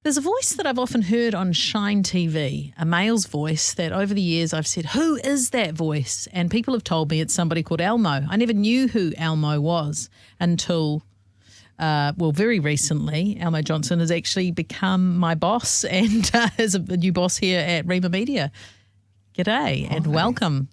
There's a voice that I've often heard on Shine TV, a male's voice that over the years I've said, who is that voice? And people have told me it's somebody called Elmo. I never knew who Elmo was until, very recently, Elmo Johnstone has actually become my boss and is a new boss here at Rhema Media. G'day and welcome.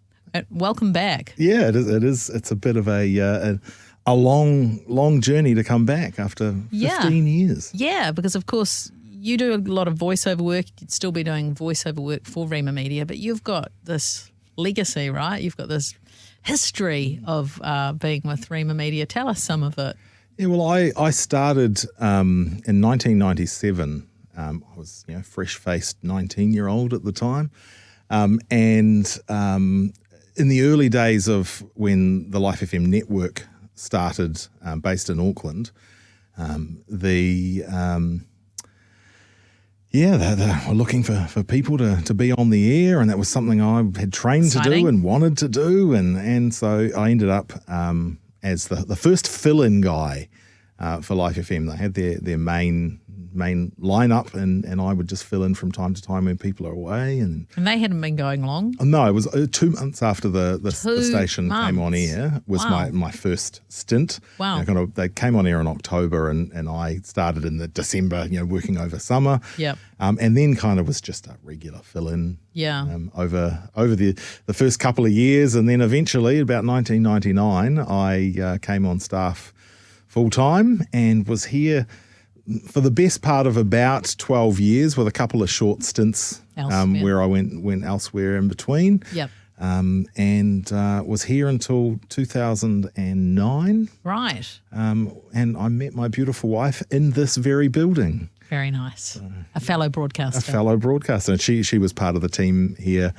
Welcome back. Yeah, it is. It's a bit of a long journey to come back after 15 years. Yeah, because of course you do a lot of voiceover work. You'd still be doing voiceover work for Rhema Media, but you've got this legacy, right? You've got this history of being with Rhema Media. Tell us some of it. Yeah, well, I started in 1997. I was, fresh-faced 19-year-old at the time, and in the early days of when the Life FM network started, based in Auckland, they were looking for people to be on the air, and that was something I had trained to do and wanted to do, and so I ended up as the first fill-in guy for Life FM. They had their main lineup, and I would just fill in from time to time when people are away. And they hadn't been going long? No, it was 2 months after the station came on air was my first stint. Wow. They came on air in October, and I started in the December, working over summer. Yep. And then kind of was just a regular fill-in. Yeah. Over the first couple of years, and then eventually, about 1999, I came on staff full-time and was here for the best part of about 12 years with a couple of short stints where I went elsewhere in between. Yep. And was here until 2009. Right. And I met my beautiful wife in this very building. Very nice. A fellow broadcaster. And she was part of the team here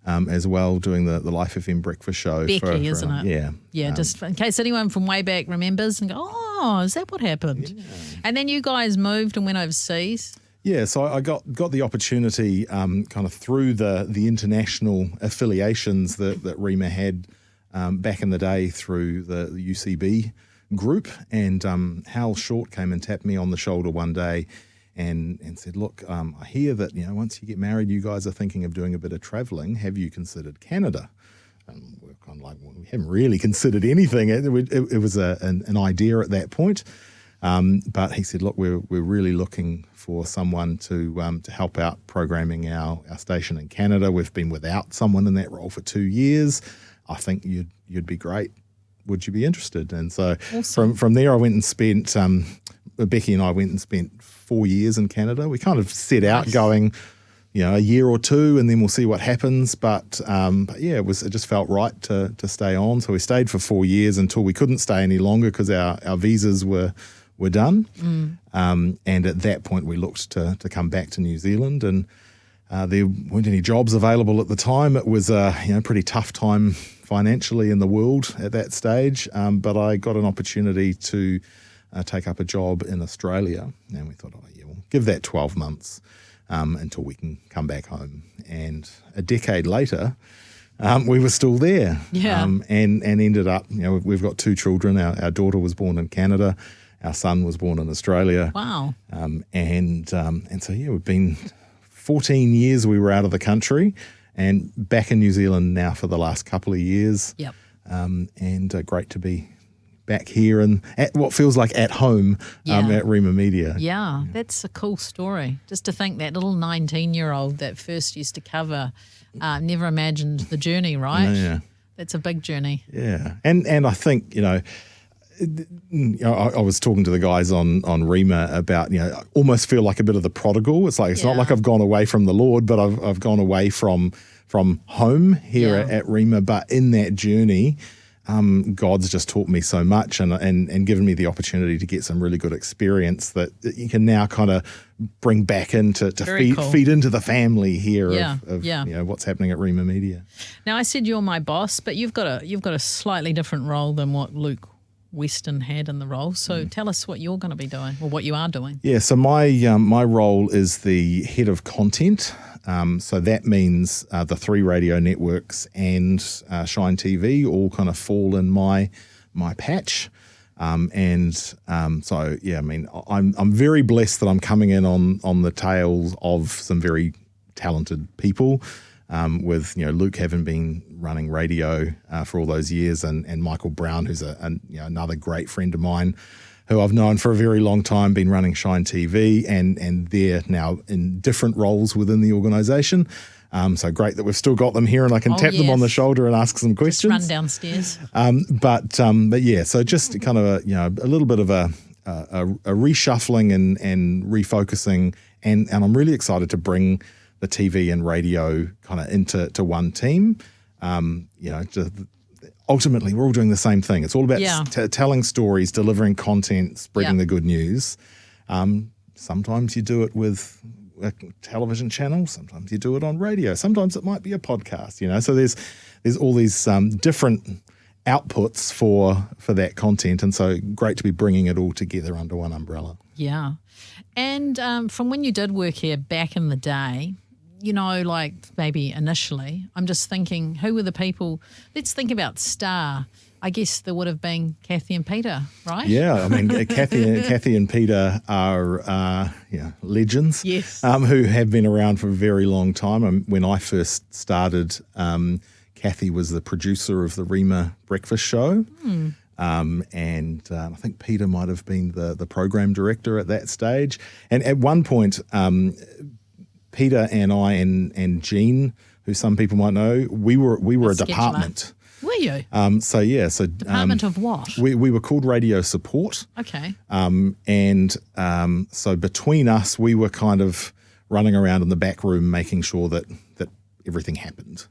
as well, doing the Life FM breakfast show. Becky, isn't it? Yeah. Yeah, just in case anyone from way back remembers and go, oh, is that what happened? Yeah. And then you guys moved and went overseas? Yeah, so I got the opportunity kind of through the international affiliations that Rhema had back in the day through the UCB group. And Hal Short came and tapped me on the shoulder one day and said, look, I hear that, once you get married, you guys are thinking of doing a bit of travelling. Have you considered Canada? And we're kind of like, well, we haven't really considered anything. It was an idea at that point. But he said, look, we're really looking for someone to help out programming our station in Canada. We've been without someone in that role for 2 years. I think you'd be great. Would you be interested? And so awesome. from there, I went and spent, Becky and I went and spent 4 years in Canada. We kind of set out going, a year or two, and then we'll see what happens. But yeah, it just felt right to stay on. So we stayed for 4 years until we couldn't stay any longer because our visas were done. And at that point, we looked to come back to New Zealand, and there weren't any jobs available at the time. It was a pretty tough time financially in the world at that stage. But I got an opportunity to take up a job in Australia, and we thought, we'll give that 12 months until we can come back home. And a decade later, we were still there. Yeah. And ended up, we've got 2 children. Our daughter was born in Canada. Our son was born in Australia. Wow. And so, we've been 14 years we were out of the country and back in New Zealand now for the last couple of years. Yep. And great to be back here and at what feels like at home at Rhema Media. Yeah, that's a cool story. Just to think that little 19-year-old that first used to cover never imagined the journey, right? Yeah. That's a big journey. Yeah. And I think, I was talking to the guys on Rhema about, almost feel like a bit of the prodigal. It's like, it's not like I've gone away from the Lord, but I've gone away from home here at Rhema. But in that journey, God's just taught me so much and given me the opportunity to get some really good experience that you can now kind of bring back into feed into the family here of what's happening at Rhema Media. Now, I said you're my boss, but you've got a slightly different role than what Luke Weston had in the role. So tell us what you're going to be doing or what you are doing. Yeah, so my role is the head of content. So that means the 3 radio networks and Shine TV all kind of fall in my patch. So yeah, I mean, I'm very blessed that I'm coming in on the tails of some very talented people. With Luke having been running radio for all those years, and Michael Brown, who's another great friend of mine, who I've known for a very long time, been running Shine TV, and they're now in different roles within the organisation. So great that we've still got them here, and I can tap them on the shoulder and ask some questions. Just run downstairs. But yeah, so just kind of a little bit of a reshuffling and refocusing, and I'm really excited to bring the TV and radio kind of into one team. Ultimately, we're all doing the same thing. It's all about telling stories, delivering content, spreading the good news. Sometimes you do it with a television channel. Sometimes you do it on radio. Sometimes it might be a podcast. So there's all these different outputs for that content, and so great to be bringing it all together under one umbrella. Yeah, and from when you did work here back in the day, like maybe initially, I'm just thinking, who were the people? Let's think about Star. I guess there would have been Cathy and Peter, right? Yeah, I mean, Cathy and Peter are legends. Yes. Who have been around for a very long time. When I first started, Cathy was the producer of the Rhema breakfast show. And I think Peter might have been the program director at that stage. And at one point, Peter and I and Jean, who some people might know, we were a department. Were you? So department of what? We were called Radio Support. Okay. So between us, we were kind of running around in the back room, making sure that everything happened.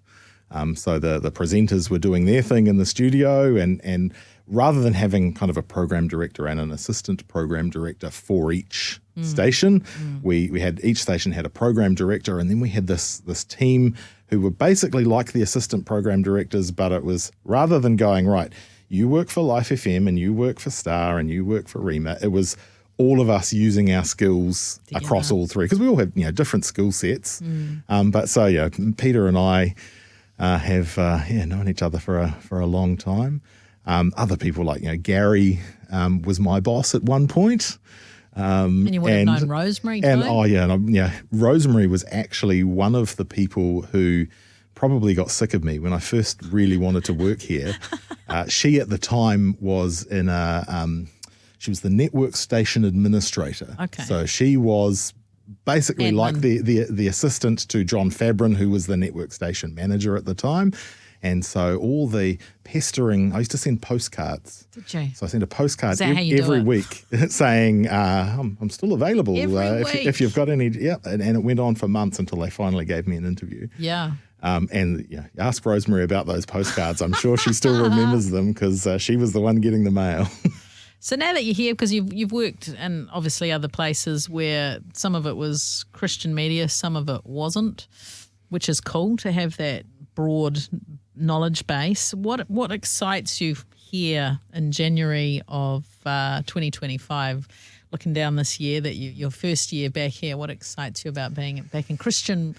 So the presenters were doing their thing in the studio, and rather than having kind of a program director and an assistant program director for each station, we had each station had a program director, and then we had this team who were basically like the assistant program directors, but it was rather than going, right, you work for Life FM and you work for Star and you work for Rhema, it was all of us using our skills across all three, because we all have different skill sets. But so Peter and I have known each other for a long time. Other people like Gary was my boss at one point. And you would have known Rosemary too? Rosemary was actually one of the people who probably got sick of me when I first really wanted to work here. She at the time was she was the network station administrator. Okay. So she was basically like the assistant to John Fabrin, who was the network station manager at the time. And so all the pestering, I used to send postcards. Did you? So I sent a postcard every week saying, I'm still available if you've got any. Yeah, and it went on for months until they finally gave me an interview. Yeah. Ask Rosemary about those postcards. I'm sure she still remembers them, because she was the one getting the mail. So now that you're here, because you've worked in obviously other places where some of it was Christian media, some of it wasn't, which is cool to have that broad knowledge base. What excites you here in January of 2025, looking down this year, that your first year back here, what excites you about being back in Christian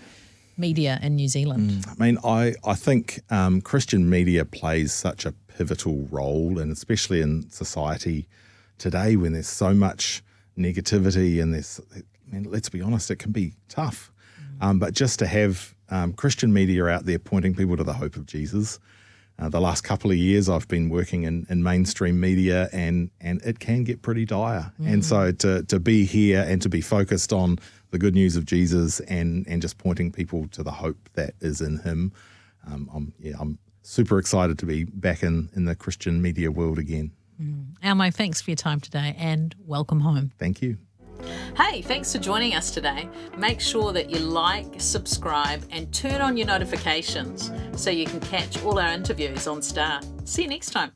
media in New Zealand? I mean, I think Christian media plays such a pivotal role, and especially in society today when there's so much negativity and let's be honest, it can be tough. But just to have Christian media out there pointing people to the hope of Jesus. The last couple of years I've been working in mainstream media, and it can get pretty dire. And so to be here and to be focused on the good news of Jesus and just pointing people to the hope that is in him, I'm super excited to be back in the Christian media world again. Elmo, thanks for your time today, and welcome home. Thank you. Hey, thanks for joining us today. Make sure that you like, subscribe, and turn on your notifications so you can catch all our interviews on Star. See you next time.